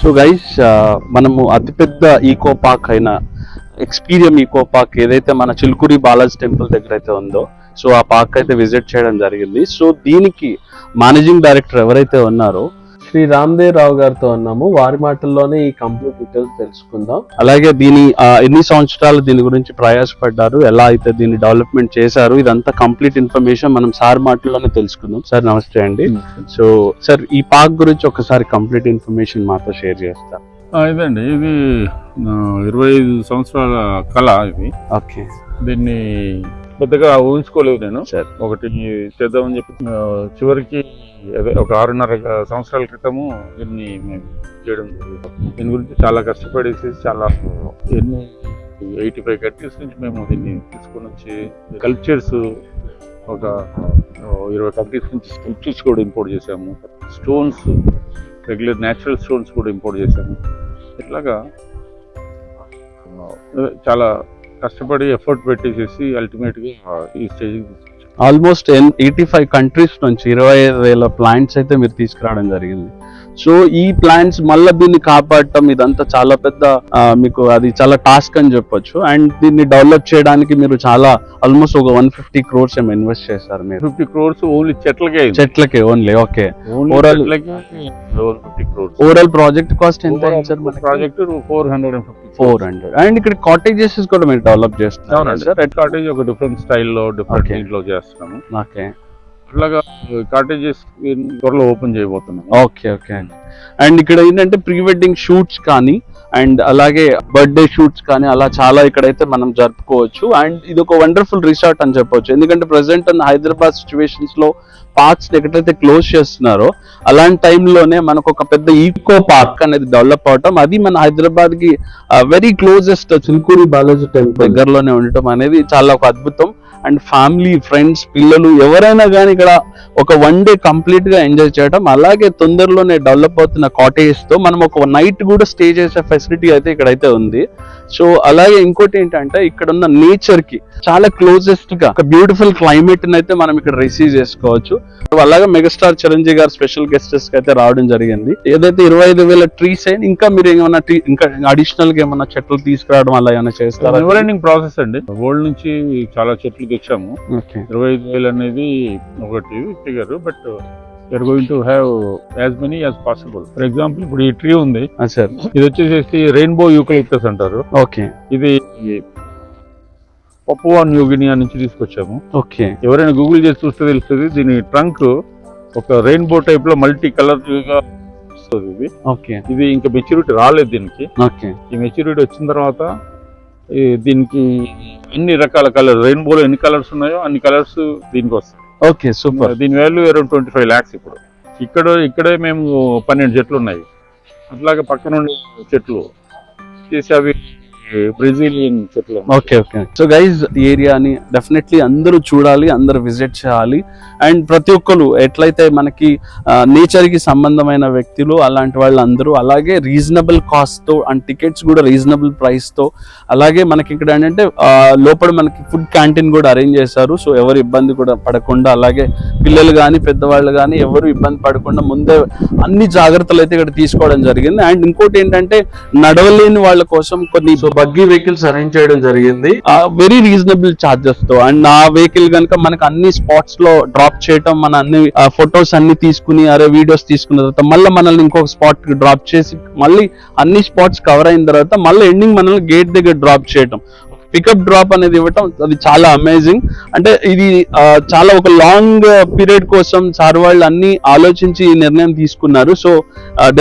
So guys, మనము అతిపెద్ద eco park అయిన ఎక్స్పీరియం ఈకో పార్క్ ఏదైతే మన చిలుకూరి బాలాజీ టెంపుల్ దగ్గర అయితే ఉందో, సో ఆ పార్క్ అయితే విజిట్ చేయడం జరిగింది. సో దీనికి మేనేజింగ్ డైరెక్టర్ ఎవరైతే ఉన్నారో శ్రీ రామ్దేవ్ రావు గారితో ఉన్నాము. వారి మాటల్లోనే ఈ కంప్లీట్ డీటెయిల్స్ తెలుసుకుందాం. అలాగే దీని ఎన్ని సంవత్సరాలు దీని గురించి ప్రయాసపడ్డారు, ఎలా అయితే దీన్ని డెవలప్మెంట్ చేశారు, ఇదంతా కంప్లీట్ ఇన్ఫర్మేషన్ మనం సార్ మాటల్లోనే తెలుసుకుందాం. సార్ నమస్తే అండి. సో సార్, ఈ పార్క్ గురించి ఒకసారి కంప్లీట్ ఇన్ఫర్మేషన్ మాతో షేర్ చేస్తారు. ఇదండి, ఇది 25 సంవత్సరాల కళ ఇది. ఓకే. దీన్ని పెద్దగా ఊహించుకోలేదు నేను. సార్, ఒకటి చేద్దామని చెప్పి చివరికి ఒక 6.5 సంవత్సరాల క్రితము దీన్ని మేము చేయడం జరిగింది. దీని గురించి చాలా కష్టపడేసి చాలా 85 కంట్రీస్ నుంచి మేము దీన్ని తీసుకొని వచ్చి కల్చర్స్ ఒక 20 కంట్రీస్ నుంచి స్కల్ప్చర్స్ కూడా ఇంపోర్ట్ చేసాము. స్టోన్స్, రెగ్యులర్ న్యాచురల్ స్టోన్స్ కూడా ఇంపోర్ట్ చేసాము. ఇట్లాగా చాలా కష్టపడి ఎఫర్ట్ పెట్టేసేసి అల్టిమేట్గా ఈ స్టేజ్కి ఆల్మోస్ట్ 85 కంట్రీస్ నుంచి 25,000 ప్లాంట్స్ అయితే మీరు తీసుకురావడం జరిగింది. సో ఈ ప్లాంట్స్ మళ్ళీ దీన్ని కాపాడటం ఇదంతా చాలా పెద్ద మీకు అది చాలా టాస్క్ అని చెప్పొచ్చు. అండ్ దీన్ని డెవలప్ చేయడానికి మీరు చాలా ఆల్మోస్ట్ ఒక 150 crores ఏమో ఇన్వెస్ట్ చేశారు మీరు. 50 crores ఓన్లీ చెట్లకే only. Okay. Overall 150 crores. Overall project cost ఎంత? ప్రాజెక్ట్ 400. అండ్ ఇక్కడ కాటేజెస్ కూడా మీరు డెవలప్ చేస్తున్నారు సార్. రెడ్ కాటేజ్ ఒక డిఫరెంట్ స్టైల్లో డిఫరెంట్ దీంట్లో చేస్తున్నాము. ఓకే. అట్లాగా కాటేజెస్ త్వరలో ఓపెన్ చేయబోతున్నాం. ఓకే. ఓకే. అండ్ ఇక్కడ ఏంటంటే ప్రీ వెడ్డింగ్ షూట్స్ కానీ అండ్ అలాగే బర్త్డే షూట్స్ కానీ అలా చాలా ఇక్కడైతే మనం జరుపుకోవచ్చు. అండ్ ఇది ఒక వండర్ఫుల్ రిసార్ట్ అని చెప్పొచ్చు. ఎందుకంటే ప్రెసెంట్ ఉన్న హైదరాబాద్ సిచ్యువేషన్స్ లో పార్క్స్ ఎక్కడైతే క్లోజ్ చేస్తున్నారో అలాంటి టైంలోనే మనకు ఒక పెద్ద ఈకో పార్క్ అనేది డెవలప్ అవటం, అది మన హైదరాబాద్ కి very closest Chilukuri Balaji temple దగ్గరలోనే ఉండటం అనేది చాలా ఒక అద్భుతం. అండ్ ఫ్యామిలీ, ఫ్రెండ్స్, పిల్లలు ఎవరైనా కానీ ఇక్కడ ఒక 1 day కంప్లీట్ గా ఎంజాయ్ చేయడం, అలాగే తొందరలోనే డెవలప్ అవుతున్న కాటేజెస్ తో మనం ఒక నైట్ కూడా స్టే చేసే ఫెసిలిటీ అయితే ఇక్కడైతే ఉంది. సో అలాగే ఇంకోటి ఏంటంటే ఇక్కడ ఉన్న నేచర్ కి చాలా క్లోజెస్ట్ గా ఒక బ్యూటిఫుల్ క్లైమేట్ అయితే మనం ఇక్కడ రిసీవ్ చేసుకోవచ్చు. అలాగే మెగాస్టార్ చిరంజీవి గారు స్పెషల్ గెస్టెస్ అయితే రావడం జరిగింది. ఏదైతే 25,000 ట్రీస్ అయినా ఇంకా మీరు ఏమైనా ఇంకా అడిషనల్ గా ఏమైనా చెట్లు తీసుకురావడం అలా ఏమైనా చేస్తారా? నెవర్ ఎండింగ్ ప్రాసెస్ అండి. వరల్డ్ నుంచి చాలా చెట్లు తెచ్చాము. 25,000 అనేది ఒకటి figure, but we're going to have as many as possible. For example ఇప్పుడు ఈ ట్రీ ఉంది సార్, ఇది వచ్చేసి రెయిన్బో యూకలిప్టస్ అంటారు. ఓకే. ఇది పపువా న్యూ గినియా నుంచి తీసుకొచ్చాము. ఓకే. ఎవరైనా గూగుల్ చేసి చూస్తే తెలుస్తుంది. దీని ట్రంక్ ఒక రెయిన్బో టైప్ లో మల్టీ కలర్ గా వస్తుంది. ఇది ఓకే. ఇది ఇంకా మెచ్యూరిటీ రాలేదు దీనికి. ఓకే. ఈ మెచ్యూరిటీ వచ్చిన తర్వాత దీనికి అన్ని రకాల కలర్, రెయిన్బోలో ఎన్ని కలర్స్ ఉన్నాయో అన్ని కలర్స్ దీనికి వస్తాయి. Okay, super. దీని వాల్యూ అరౌండ్ 25 lakhs. ఇప్పుడు ఇక్కడే మేము 12 చెట్లు ఉన్నాయి. అట్లాగే పక్కన చెట్లు చేసి అవి బ్రెజిలియన్ చెట్లు. ఓకే. ఓకే. సో గైజ్, ఈ ఏరియాని డెఫినెట్లీ అందరూ చూడాలి, అందరూ విజిట్ చేయాలి. అండ్ ప్రతి ఒక్కరు ఎట్లయితే మనకి నేచర్ కి సంబంధమైన వ్యక్తులు అలాంటి వాళ్ళు అందరూ, అలాగే రీజనబుల్ కాస్ట్ తో అండ్ టికెట్స్ కూడా రీజనబుల్ ప్రైస్ తో, అలాగే మనకి ఇక్కడ ఏంటంటే లోపల మనకి ఫుడ్ క్యాంటీన్ కూడా అరేంజ్ చేశారు. సో ఎవరు ఇబ్బంది కూడా పడకుండా, అలాగే పిల్లలు కానీ పెద్దవాళ్ళు కానీ ఎవరు ఇబ్బంది పడకుండా ముందే అన్ని జాగ్రత్తలు అయితే ఇక్కడ తీసుకోవడం జరిగింది. అండ్ ఇంకోటి ఏంటంటే నడవలేని వాళ్ళ కోసం కొన్ని బగ్గీ వెహికల్స్ అరేంజ్ చేయడం జరిగింది వెరీ రీజనబుల్ చార్జెస్ తో. అండ్ ఆ వెహికల్ కనుక మనకు అన్ని స్పాట్స్ లో డ్రాప్ చేయటం, మన అన్ని ఫొటోస్ అన్ని తీసుకుని వీడియోస్ తీసుకున్న తర్వాత మళ్ళీ మనల్ని ఇంకొక స్పాట్ కి డ్రాప్ చేసి మళ్ళీ అన్ని స్పాట్స్ కవర్ అయిన తర్వాత మళ్ళీ ఎండింగ్ మనల్ని గేట్ దగ్గర డ్రాప్ చేయటం, పికప్ డ్రాప్ అనేది ఇవ్వటం, అది చాలా అమేజింగ్. అంటే ఇది చాలా ఒక లాంగ్ పీరియడ్ కోసం సార్ వాళ్ళు అన్ని ఆలోచించి ఈ నిర్ణయం తీసుకున్నారు. సో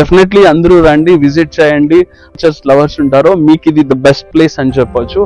డెఫినెట్లీ అందరూ రండి, విజిట్ చేయండి. జస్ట్ లవర్స్ ఉంటారో మీకు ఇది ద బెస్ట్ ప్లేస్ అని చెప్పొచ్చు.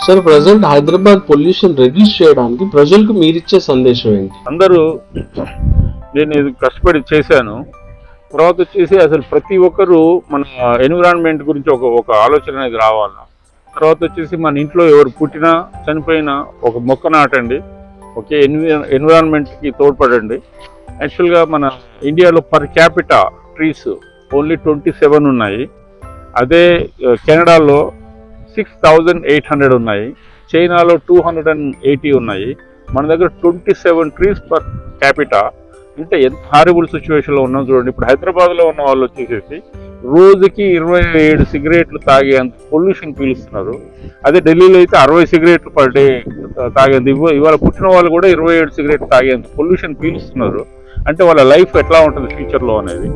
Sir present Hyderabad pollution reduce చేయడానికి ప్రజలకు మీరిచ్చే సందేశం ఏంటి? అందరూ నేను ఇది కష్టపడి చేశాను. తర్వాత వచ్చేసి అసలు ప్రతి ఒక్కరూ మన ఎన్విరాన్మెంట్ గురించి ఒక ఆలోచన అనేది రావాలి. తర్వాత వచ్చేసి మన ఇంట్లో ఎవరు పుట్టినా చనిపోయినా ఒక మొక్క నాటండి. ఓకే, ఎన్విరాన్మెంట్కి తోడ్పడండి. యాక్చువల్గా మన ఇండియాలో పర్ క్యాపిటా ట్రీస్ ఓన్లీ 27 ఉన్నాయి. అదే కెనడాలో 6800 ఉన్నాయి. చైనాలో 280 ఉన్నాయి. మన దగ్గర 27 ట్రీస్ పర్ క్యాపిటా. అంటే ఎంత హారిబుల్ సిచ్యువేషన్లో ఉన్నాం చూడండి. ఇప్పుడు హైదరాబాద్లో ఉన్న వాళ్ళు వచ్చేసేసి రోజుకి 27 సిగరెట్లు తాగేంత పొల్యూషన్ పీలుస్తున్నారు. అదే ఢిల్లీలో అయితే 60 సిగరెట్లు పర్ డే తాగేంత, ఇవాళ పుట్టిన వాళ్ళు కూడా 27 సిగరెట్లు తాగేంత పొల్యూషన్ పీలుస్తున్నారు. అంటే వాళ్ళ లైఫ్ ఎట్లా ఉంటుంది ఫ్యూచర్లో అనేది.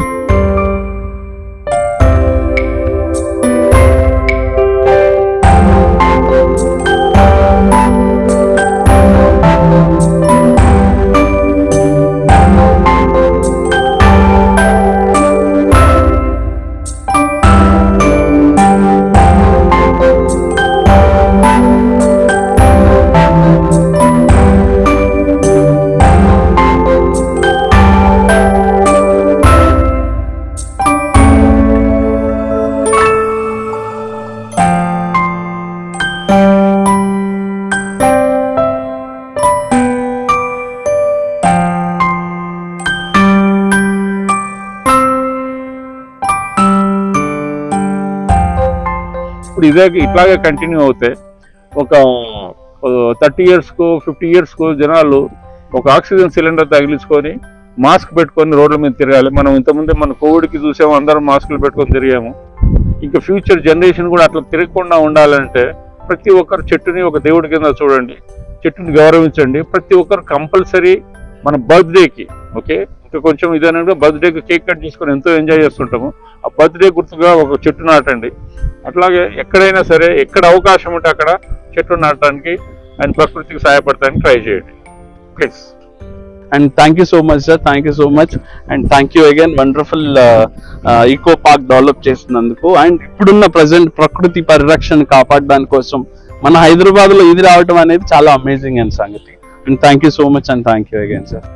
ఇప్పుడు ఇట్లాగే కంటిన్యూ అవుతే ఒక 30 ఇయర్స్కు 50 ఇయర్స్కు జనాలు ఒక ఆక్సిజన్ సిలిండర్ తగిలించుకొని మాస్క్ పెట్టుకొని రోడ్ల మీద తిరగాలి. మనం ఇంతకుముందే మన కోవిడ్కి చూసాము, అందరం మాస్కులు పెట్టుకొని తిరిగాము. ఇంకా ఫ్యూచర్ జనరేషన్ కూడా అట్లా తిరగకుండా ఉండాలంటే ప్రతి ఒక్కరు చెట్టుని ఒక దేవుడి కింద చూడండి, చెట్టుని గౌరవించండి. ప్రతి ఒక్కరు కంపల్సరీ మన బర్త్డేకి, ఓకే, ఇంకా కొంచెం ఇదేనంటే బర్త్డేకి కేక్ కట్ చేసుకొని ఎంతో ఎంజాయ్ చేస్తుంటాము. ఆ బర్త్డే గుర్తుగా ఒక చెట్టు నాటండి. అట్లాగే ఎక్కడైనా సరే ఎక్కడ అవకాశం ఉంటే అక్కడ చెట్లు నాటడానికి అండ్ ప్రకృతికి సహాయపడటానికి ట్రై చేయండి please. And thank you so much sir, thank you so much. And thank you again, wonderful eco park develop చేసినందుకు. అండ్ ఇప్పుడున్న ప్రజెంట్ ప్రకృతి పరిరక్షణ కాపాడడానికి కోసం మన హైదరాబాద్లో ఇది రావడం అనేది చాలా అమేజింగ్ అండ్ సంగతి. And thank you so much and thank you again sir.